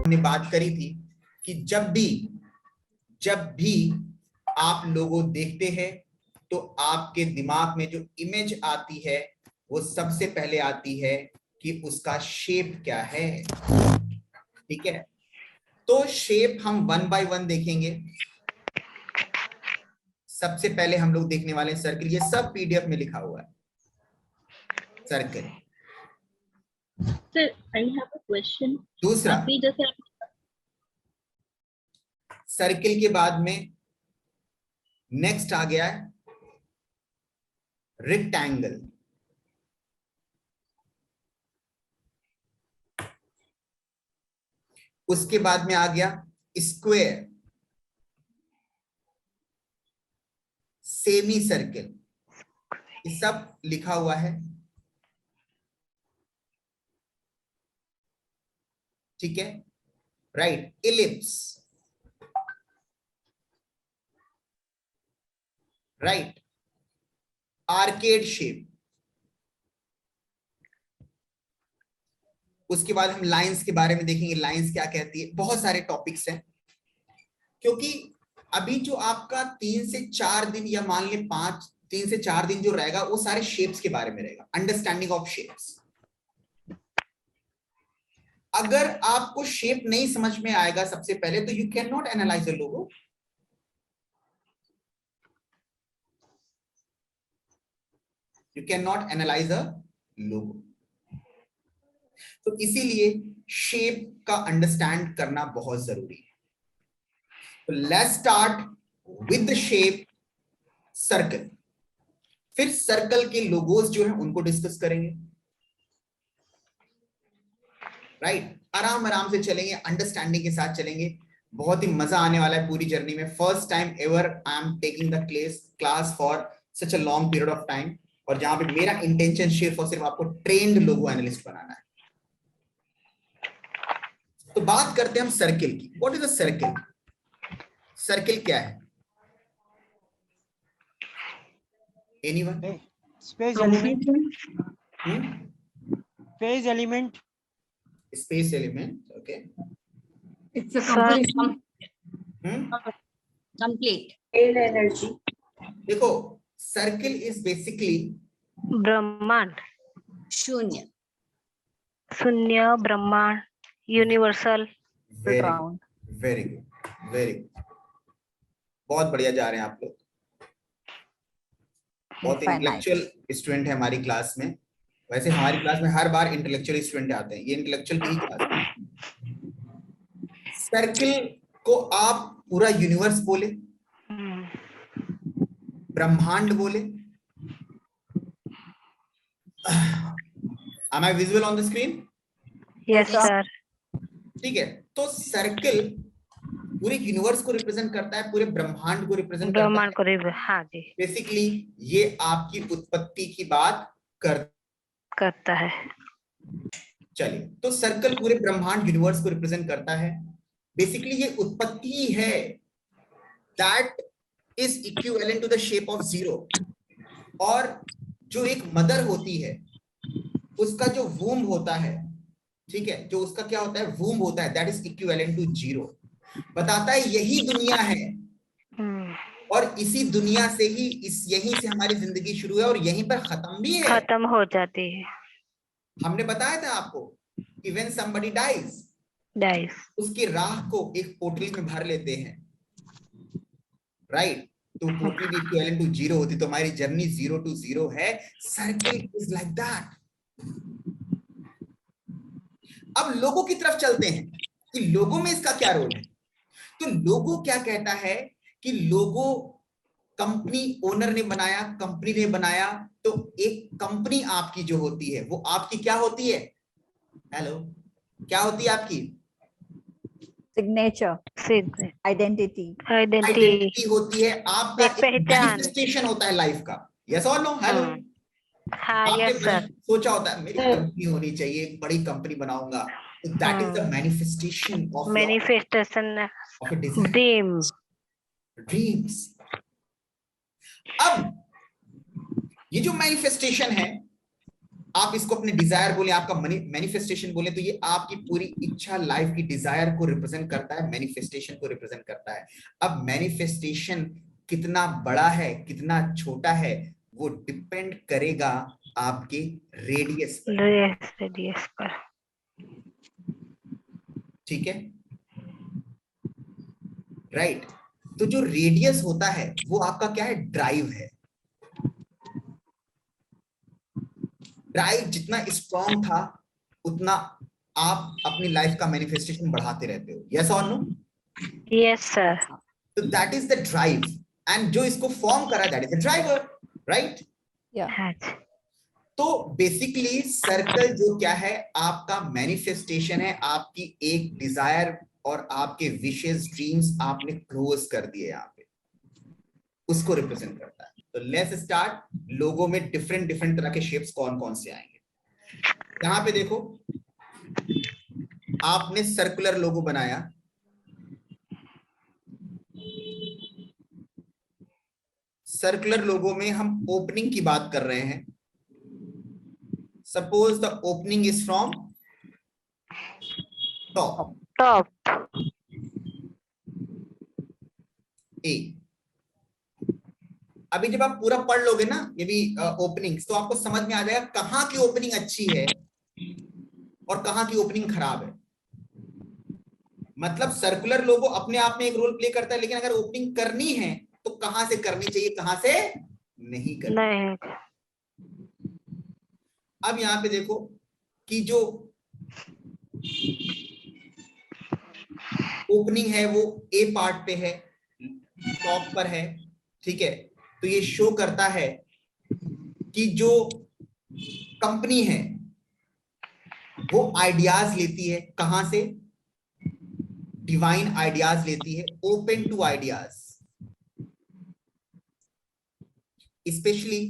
हमने बात करी थी कि जब भी आप लोगों देखते हैं तो आपके दिमाग में जो इमेज आती है वो सबसे पहले आती है कि उसका शेप क्या है। ठीक है, तो शेप हम 1 बाय 1 देखेंगे। सबसे पहले हम लोग देखने वाले सर्कल, ये सब पीडीएफ में लिखा हुआ है circle. Sir I have a question. दूसरा, अभी जैसे सर्किल के बाद में नेक्स्ट आ गया है रेक्टेंगल। उसके बाद में आ गया स्क्वायर, सेमी सर्किल, ये सब लिखा हुआ है। ठीक है, right, ellipse, right, arcade shape. उसके बाद हम लाइंस के बारे में देखेंगे, लाइंस क्या कहती है। बहुत सारे टॉपिक्स हैं, क्योंकि अभी जो आपका 3 से 4 दिन या मान ले 3 से 4 दिन जो रहेगा वो सारे शेप्स के बारे में रहेगा, अंडरस्टैंडिंग ऑफ शेप्स। अगर आपको शेप नहीं समझ में आएगा सबसे पहले तो you can not analyze a logo. You can not analyze a logo. तो इसीलिए शेप का अंडरस्टैंड करना बहुत जरूरी है। तो let's start with the shape circle. फिर सर्कल के लोगोस जो है उनको डिस्कस करेंगे। राइट, आराम आराम से चलेंगे, अंडरस्टैंडिंग के साथ चलेंगे। बहुत ही मजा आने वाला है पूरी जर्नी में। First time ever I am taking the class for such a long period of time, और जहां पे मेरा इंटेंशन सिर्फ और सिर्फ आपको ट्रेंड लोगो एनालिस्ट बनाना है। तो बात करते हैं हम सर्किल की। What is a circle? Circle क्या है? Anyone? Space element. Space element. Space element, okay. It's a complete. Complete. Energy. देखो, सर्किल इज बेसिकली ब्रह्मांड, शून्य, शून्य, ब्रह्मांड, universal, round. Very good, very good, बहुत बढ़िया जा रहे हैं आप लोग। बहुत इंटेलेक्चुअल स्टूडेंट है हमारी क्लास में। वैसे हमारी क्लास में हर बार इंटेलेक्चुअल स्टूडेंट आते हैं, ये इंटेलेक्चुअल की ही क्लास है। सर्किल को आप पूरा यूनिवर्स बोले, ब्रह्मांड बोले। Am I visible on the screen? Yes sir. ठीक है, तो सर्किल पूरे यूनिवर्स को रिप्रेजेंट करता है, पूरे ब्रह्मांड को रिप्रेजेंट करता है। ब्रह्मांड को, हाँ जी, बेसिकली ये आपकी उत्पत्ति की बात करता है। चलिए, तो सर्कल पूरे ब्रह्मांड यूनिवर्स को रिप्रेजेंट करता है। बेसिकली ये उत्पत्ति है, that is equivalent to the shape of zero. और जो एक मदर होती है उसका जो वूम्ब होता है, ठीक है, जो उसका क्या होता है, वूम्ब होता है, that is equivalent to zero. बताता है यही दुनिया है, और इसी दुनिया से ही यहीं से हमारी जिंदगी शुरू है और यहीं पर खत्म भी है, खत्म हो जाती है। हमने बताया था आपको कि व्हेन समबडी डाइज, उसकी राह को एक पोटली में भर लेते हैं, राइट। तो पोटली भी इक्विवेलेंट टू जीरो होती, तो हमारी जर्नी 0 to 0 है। Circle is like that. अब लोगों की तरफ चलते हैं कि लोगों में इसका क्या रोल है। तो लोगो क्या कहता है कि लोगो कंपनी ओनर ने बनाया, कंपनी ने बनाया। तो एक कंपनी आपकी जो होती है वो आपकी क्या होती है? हेलो, क्या होती है आपकी? सिग्नेचर, आइडेंटिटी होती है, आपका एक मैनिफेस्टेशन होता है लाइफ का। यस और नो? हेलो, आपने सोचा होता है मेरी कंपनी होनी चाहिए, एक बड़ी कंपनी बनाऊंगा, तो that is the manifestation of dreams. अब ये जो मैनिफेस्टेशन है, आप इसको अपने डिजायर बोले, आपका मैनिफेस्टेशन बोले, तो ये आपकी पूरी इच्छा, लाइफ की डिजायर को रिप्रेजेंट करता है, मैनिफेस्टेशन को रिप्रेजेंट करता है। अब मैनिफेस्टेशन कितना बड़ा है, कितना छोटा है, वो डिपेंड करेगा आपके रेडियस पर। रेडियस पर। ठीक है, राइट। तो जो रेडियस होता है वो आपका क्या है, ड्राइव है। ड्राइव जितना स्ट्रॉन्ग था उतना आप अपनी लाइफ का मैनिफेस्टेशन बढ़ाते रहते हो। यस और नो? Yes sir. तो that is the drive, and जो इसको फॉर्म करा that is the driver, right? हाँ जी। तो बेसिकली सर्कल जो क्या है, आपका मैनिफेस्टेशन है, आपकी एक डिजायर और आपके विशेस, ड्रीम्स आपने क्लोज कर दिए यहाँ पे, उसको रिप्रेजेंट करता है। तो लेट्स स्टार्ट। लोगों में डिफरेंट डिफरेंट तरह के शेप्स कौन कौन से आएंगे। यहां पे देखो, आपने सर्कुलर लोगो बनाया, सर्कुलर लोगो में हम ओपनिंग की बात कर रहे हैं। Suppose the opening is from top, top. ए। अभी जब आप पूरा पढ़ लोगे ना ये भी ओपनिंग्स, तो आपको समझ में आ जाएगा कहां की ओपनिंग अच्छी है और कहां की ओपनिंग खराब है। मतलब सर्कुलर लोगो अपने आप में एक रोल प्ले करता है, लेकिन अगर ओपनिंग करनी है तो कहां से करनी चाहिए, कहां से नहीं करनी। नहीं। अब यहां पे देखो कि जो ओपनिंग है वो ए पार्ट पे है, टॉप पर है, ठीक है। तो ये शो करता है कि जो कंपनी है वो आइडियाज लेती है, कहां से, डिवाइन आइडियाज लेती है, ओपन टू आइडियाज। स्पेशली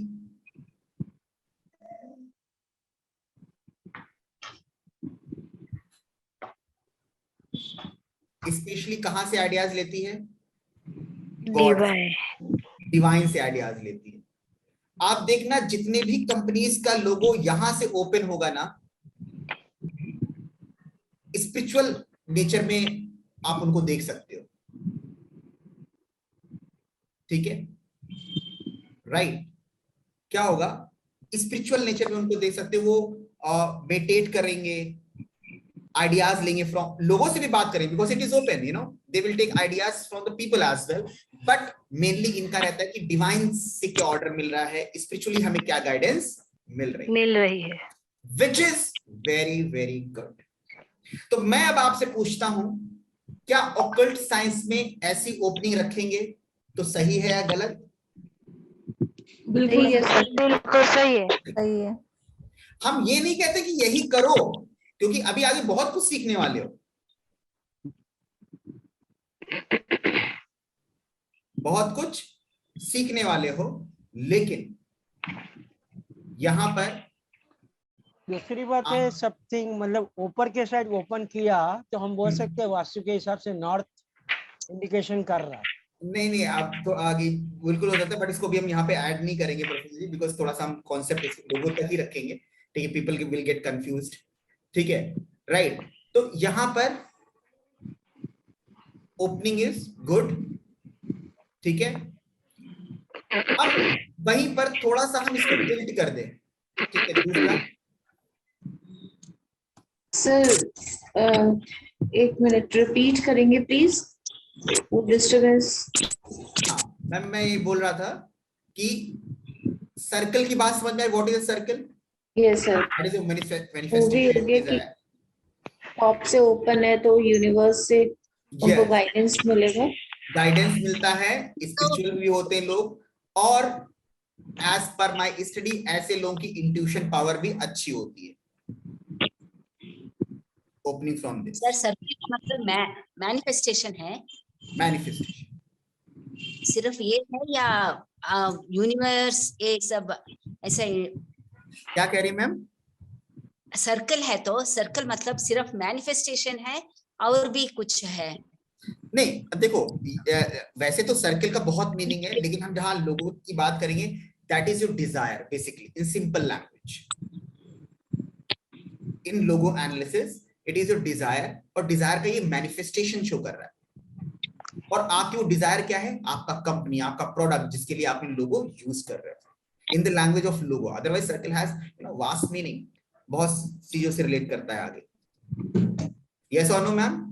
कहां से आइडियाज लेती है, गॉड, डिवाइन से आइडियाज लेती है। आप देखना जितने भी कंपनीज का लोगो यहां से ओपन होगा ना, स्पिरिचुअल नेचर में आप उनको देख सकते हो, ठीक है, राइट। क्या होगा, स्पिरिचुअल नेचर में उनको देख सकते हो, वो मेडिटेट करेंगे, आइडियाज लेंगे फ्रॉम लोगों से भी बात करेंगे, because it is open, you know, they will take ideas from the people as well. But mainly इनका रहता है कि डिवाइन से क्या ऑर्डर मिल रहा है, स्पिरिचुअली हमें क्या गाइडेंस मिल रही है, which is very very good. तो मैं अब आपसे पूछता हूं, क्या ऑकल्ट साइंस में ऐसी ओपनिंग रखेंगे तो सही है या गलत? बिल्कुल बिल्कुल सही है। सही है। हम ये नहीं कहते कि यही करो, क्योंकि अभी आगे बहुत कुछ सीखने वाले हो, बहुत कुछ सीखने वाले हो, लेकिन यहां पर दूसरी बात है, समथिंग मतलब ऊपर के साइड ओपन किया तो हम बोल सकते हैं वास्तु के हिसाब से नॉर्थ इंडिकेशन कर रहा है। नहीं, आप तो आगे बिल्कुल हो जाता है, बट इसको भी हम यहाँ पे ऐड नहीं करेंगे प्रोफेसर जी, बिकॉज थोड़ा सा हम कॉन्सेप्ट लोगों तक ही रखेंगे, ठीक है, पीपल विल गेट कंफ्यूज्ड, ठीक है, राइट। तो यहां पर ओपनिंग इज गुड, ठीक है। अब वहीं पर थोड़ा सा हम इसको टिल्ट कर दें, ठीक है। दूसरा सर एक मिनट रिपीट करेंगे प्लीज, वो डिस्टर्बेंस। हाँ मैम, मैं ये बोल रहा था कि सर्कल की बात समझ में आई, what is a circle? Yes sir. That is a manifestation. Top से ओपन है तो यूनिवर्स से उनको गाइडेंस मिलेगा, गाइडेंस मिलता है, स्पिरिचुअल भी होते हैं लोग, और एज पर माय स्टडी ऐसे लोगों की इंट्यूशन पावर भी अच्छी होती है। Opening from this. Sir circle का मतलब मैनिफेस्टेशन है, मैनिफेस्टेशन सिर्फ ये है या यूनिवर्स ये सब ऐसा? क्या कह रही मैम? सर्कल है तो सर्कल मतलब सिर्फ मैनिफेस्टेशन है और भी कुछ है? नहीं देखो, वैसे तो सर्कल का बहुत मीनिंग है, लेकिन हम जहां लोगों की बात करेंगे, that is your desire basically, in simple language, in logo analysis it is your desire, और डिजायर का ये मैनिफेस्टेशन शो कर रहा है। और आपकी वो डिजायर क्या है? आपका कंपनी, आपका प्रोडक्ट, जिसके लिए आप इन लोगो यूज कर रहे हो, in the language of logo. Otherwise circle has vast meaning, बहुत चीजों से रिलेट करता है आगे। यस और no ma'am?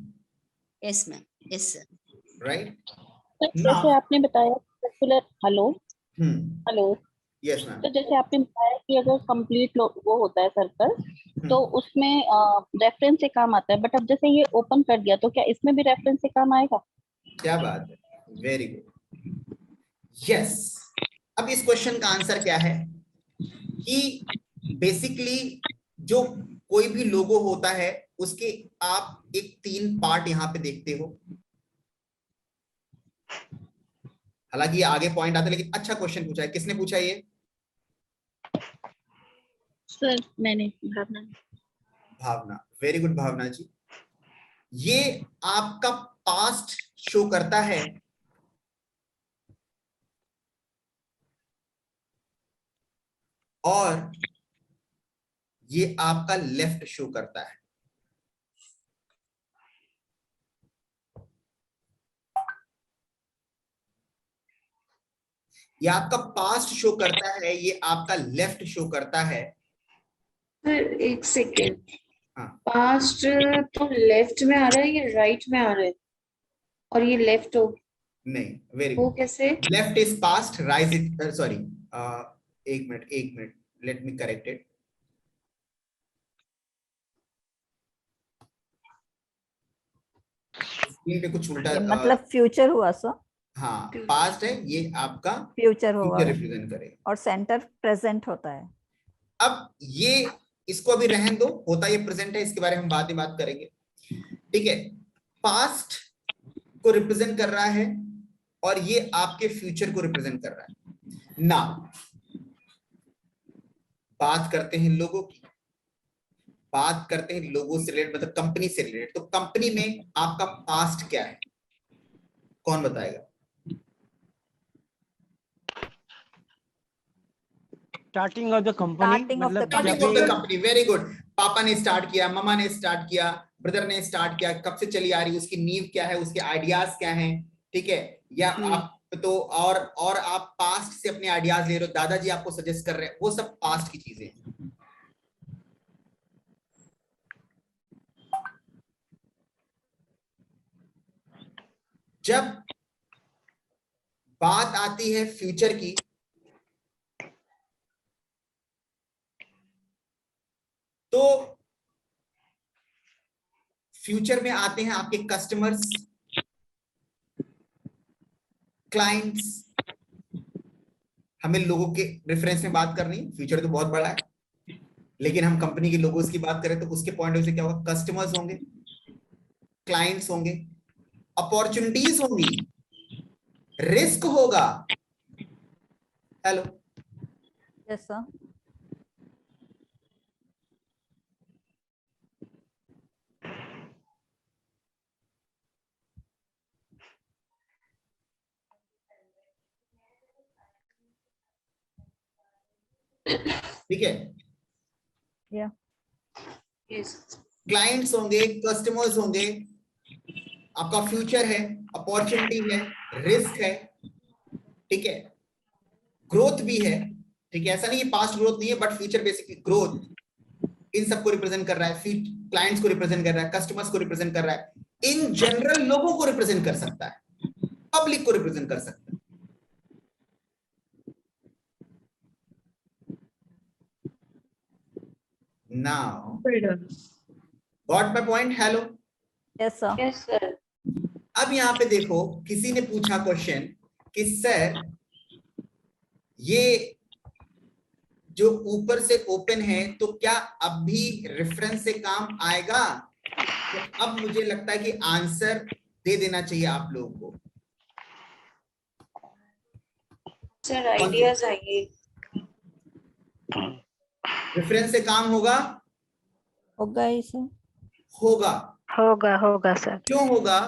Yes ma'am, yes sir. Right. जैसे आपने बताया circular, hello hello, yes ma'am. तो जैसे आपने बताया कि अगर कंप्लीट वो होता है सर्कल तो उसमें रेफरेंस से काम आता है, बट अब जैसे ये ओपन कर दिया तो क्या इसमें भी रेफरेंस से काम आएगा? क्या बात है, वेरी गुड, यस। अब इस क्वेश्चन का आंसर क्या है कि बेसिकली जो कोई भी लोगो होता है उसके आप एक 3 पार्ट यहां पे देखते हो। हालांकि ये आगे पॉइंट आता है, लेकिन अच्छा क्वेश्चन पूछा है। किसने पूछा ये? सर मैंने, भावना। भावना, वेरी गुड भावना जी। ये आपका पास्ट शो करता है और ये आपका लेफ्ट शो करता है। ये आपका पास्ट शो करता है, ये आपका लेफ्ट शो करता है। सर एक सेकेंड, हाँ। पास्ट तो लेफ्ट में आ रहा है, ये राइट में आ रहा है, और ये लेफ्ट हो नहीं, वेरी वो गुड। कैसे? Left is past, right is sorry, एक minute, let me correct it. Screen पे कुछ उल्टा, मतलब फ्यूचर हुआ सो, हाँ, पास्ट है, ये आपका फ्यूचर हुआ फ्यूचर रिप्रेजेंट करेगा, और सेंटर प्रेजेंट होता है। अब ये इसको अभी रहने दो, होता ये प्रेजेंट है, इसके बारे में हम बाद में बात करेंगे, ठीक है। पास्ट को रिप्रेजेंट कर रहा है और ये आपके फ्यूचर को रिप्रेजेंट कर रहा है ना। बात करते हैं लोगों की, बात करते हैं लोगों से रिलेटेड, मतलब कंपनी से रिलेटेड। तो कंपनी में आपका पास्ट क्या है, कौन बताएगा? स्टार्टिंग ऑफ द कंपनी, मतलब starting of the company, very good. पापा ने स्टार्ट किया, मम्मा ने स्टार्ट किया, ब्रदर ने स्टार्ट किया, कब से चली आ रही, उसकी नींव क्या है, उसके आइडियाज क्या हैं, ठीक है। या आप तो और आप पास्ट से अपने आइडियाज ले रहे हो, दादाजी आपको सजेस्ट कर रहे हैं, वो सब पास्ट की चीजें हैं। जब बात आती है फ्यूचर की, तो फ्यूचर में आते हैं आपके कस्टमर्स, क्लाइंट्स। हमें लोगों के रेफरेंस में बात करनी, फ्यूचर तो बहुत बड़ा है, लेकिन हम कंपनी के लोगों की बात करें तो उसके पॉइंट ऑफ व्यू से क्या होगा? कस्टमर्स होंगे, क्लाइंट्स होंगे, अपॉर्चुनिटीज होंगी, रिस्क होगा। Hello, yes sir. ठीक है। या क्लाइंट्स होंगे, कस्टमर्स होंगे, आपका फ्यूचर है, अपॉर्चुनिटी है, रिस्क है, ठीक है, ग्रोथ भी है, ठीक है। ऐसा नहीं है पास्ट ग्रोथ नहीं है, बट फ्यूचर बेसिकली ग्रोथ, इन सबको रिप्रेजेंट कर रहा है। क्लाइंट्स को रिप्रेजेंट कर रहा है, कस्टमर्स को रिप्रेजेंट कर रहा है, इन जनरल लोगों को रिप्रेजेंट कर सकता है, पब्लिक को रिप्रेजेंट कर सकता है। Now, got my point? Hello. Yes sir. Yes sir. अब यहाँ पे देखो, किसी ने पूछा क्वेश्चन कि सर ये जो ऊपर से ओपन है तो क्या अब भी रेफरेंस से काम आएगा? तो अब मुझे लगता है कि आंसर दे देना चाहिए आप लोगों को। सर आइडियाज आइए। रेफरेंस से काम होगा? होगा ही सर। होगा। होगा होगा सर। क्यों होगा?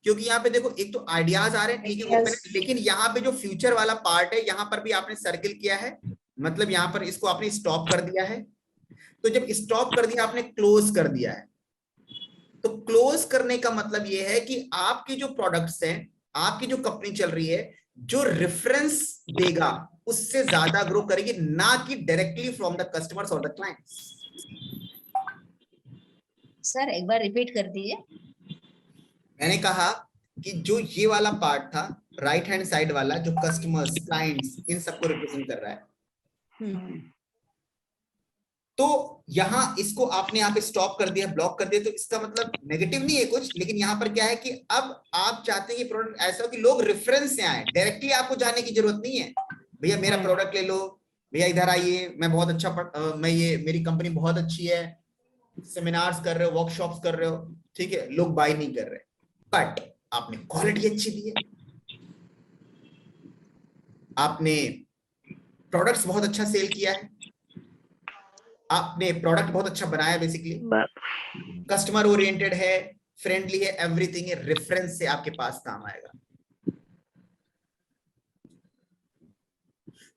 क्योंकि यहाँ पे देखो, एक तो आइडियाज आ रहे हैं, ठीक है, ओपन है, लेकिन यहाँ पे जो फ्यूचर वाला पार्ट है, यहाँ पर भी आपने सर्किल किया है, मतलब यहाँ पर इसको आपने स्टॉप कर दिया है। तो जब स्टॉप कर दिया आपने, क्लोज कर दिया है। तो क्लोज करने का मतलब ये है कि आपकी जो प्रोडक्ट्स हैं, आपकी जो कंपनी चल रही है, जो रेफरेंस देगा उससे ज्यादा ग्रो करेगी, ना कि डायरेक्टली फ्रॉम द कस्टमर्स और द क्लाइंट्स। सर एक बार रिपीट कर दीजिए। मैंने कहा कि जो ये वाला पार्ट था, राइट हैंड साइड वाला, जो कस्टमर्स, क्लाइंट्स, इन सबको रिप्रेजेंट कर रहा है, तो यहां इसको आपने यहाँ पे स्टॉप कर दिया, ब्लॉक कर दिया, तो इसका मतलब नेगेटिव नहीं है कुछ, लेकिन यहाँ पर क्या है कि अब आप चाहते हैं कि प्रोडक्ट ऐसा हो कि लोग रेफरेंस से आए, डायरेक्टली आपको जाने की जरूरत नहीं है। भैया मेरा प्रोडक्ट ले लो, भैया इधर आइए, मैं बहुत अच्छा मैं ये मेरी कंपनी बहुत अच्छी है, सेमिनार्स कर रहे हो, वर्कशॉप्स कर रहे हो, ठीक है, लोग बाय नहीं कर रहे, बट आपने क्वालिटी अच्छी दी है, आपने प्रोडक्ट्स बहुत अच्छा सेल किया है, आपने प्रोडक्ट बहुत अच्छा बनाया, बेसिकली कस्टमर ओरिएंटेड है, फ्रेंडली है, एवरीथिंग है, रेफरेंस से आपके पास काम आएगा।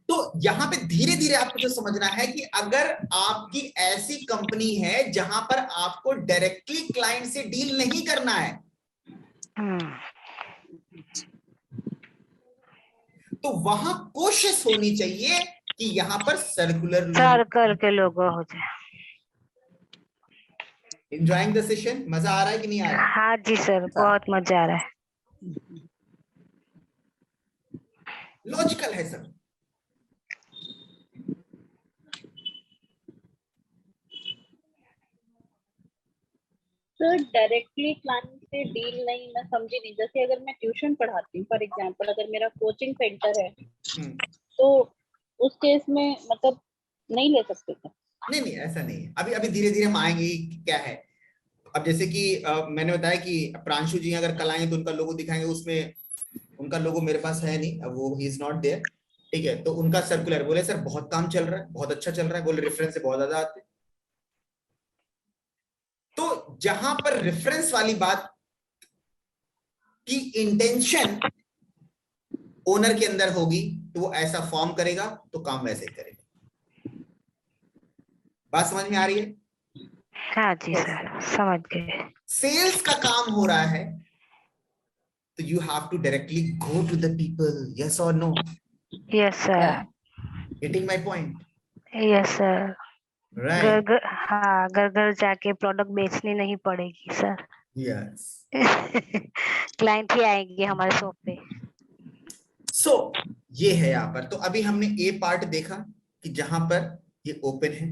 तो यहां पे धीरे धीरे आपको जो समझना है कि अगर आपकी ऐसी कंपनी है जहां पर आपको डायरेक्टली क्लाइंट से डील नहीं करना है, तो वहां कोशिश होनी चाहिए कि यहां पर सर्कुलर सर्कल के लोगो हो जाए। एंजॉयिंग द सेशन, मजा आ रहा है कि नहीं आ रहा है? हाँ जी सर, बहुत मजा आ रहा है। लॉजिकल है सब। सर डायरेक्टली क्लाइंट से डील नहीं, मैं समझी नहीं। जैसे अगर मैं ट्यूशन पढ़ाती हूँ फॉर एग्जांपल, अगर मेरा कोचिंग सेंटर है, तो उस केस में मतलब नहीं ले सकते क्या? नहीं, ऐसा नहीं है। अभी धीरे धीरे हम आएंगे क्या है। अब जैसे कि मैंने बताया कि प्रांशु जी अगर कल आएंगे तो उनका लोगो दिखाएंगे, उसमें उनका लोगो मेरे पास है नहीं, अब वो ही इज नॉट देयर, ठीक है। तो उनका सर्कुलर, बोले सर बहुत काम चल रहा है, बहुत अच्छा चल रहा है, बोले रेफरेंस से बहुत ज्यादा आते हैं। तो जहां पर रेफरेंस वाली बात की इंटेंशन ओनर के अंदर होगी, तो वो ऐसा फॉर्म करेगा, तो काम वैसे ही करेगा। बात समझ में आ रही है? हाँ जी सर, समझ गए। सेल्स का काम हो रहा है, तो you have to directly go to the people, yes और no? Yes sir. Getting my point? Yes sir. Right, हाँ, घर घर जाके प्रोडक्ट बेचनी नहीं पड़ेगी सर। यस। क्लाइंट ही आएंगे हमारे शॉप पे। सो ये है यहाँ पर। तो अभी हमने ए पार्ट देखा कि जहां पर ये ओपन है,